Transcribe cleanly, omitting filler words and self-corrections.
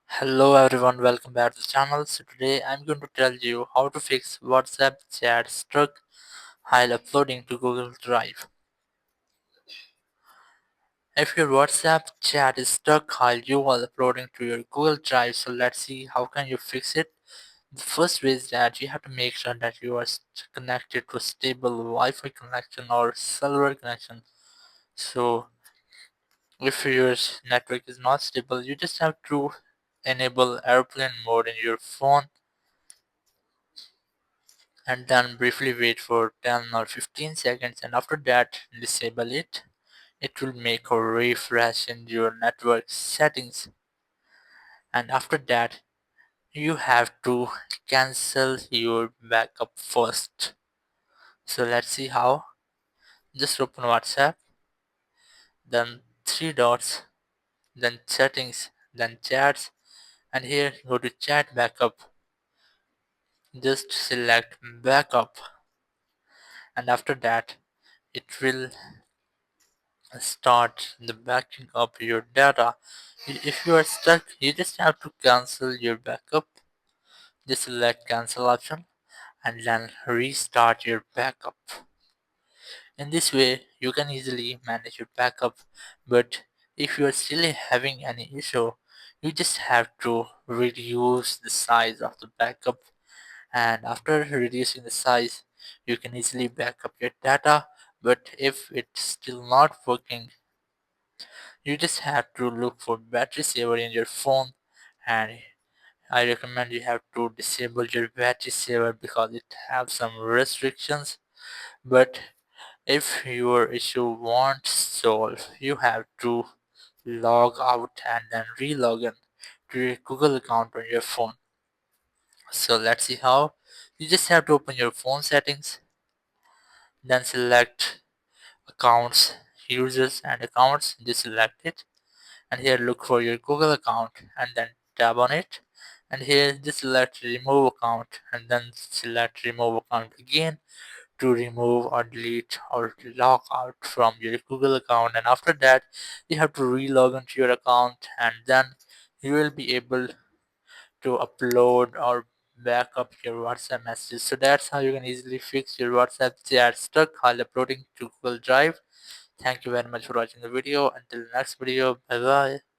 Hello everyone, welcome back to the channel. So today I'm going to tell you how to fix WhatsApp chat stuck while uploading to Google Drive. If your WhatsApp chat is stuck while you are uploading to your Google Drive, so let's see how can you fix it. The first way is that you have to make sure that you are connected to a stable Wi-Fi connection or cellular connection. So if your network is not stable, you just have to enable airplane mode in your phone and then briefly wait for 10 or 15 seconds, and after that disable it. It will make a refresh in your network settings, and after that you have to cancel your backup first. So let's see how. Just open WhatsApp, then three dots, then settings, then chats, and here go to chat backup. Just select backup, and after that it will start the backing up your data. If you are stuck, you just have to cancel your backup. Just select cancel option and then restart your backup. In this way, you can easily manage your backup, but if you are still having any issue, you just have to reduce the size of the backup, and after reducing the size, you can easily back up your data. But if it's still not working, you just have to look for battery saver in your phone, and I recommend you have to disable your battery saver because it have some restrictions. But if your issue won't solve, you have to log out and then re-log in to your Google account on your phone. So let's see how. You just have to open your phone settings, then select accounts, users and accounts, just select it, and here look for your Google account and then tap on it, and here just select remove account and then select remove account again to remove or delete or log out from your Google account. And after that you have to relog into your account, and then you will be able to upload or back up your WhatsApp messages. So that's how you can easily fix your WhatsApp chat stuck while uploading to Google Drive. Thank you very much for watching the video. Until the next video, bye bye.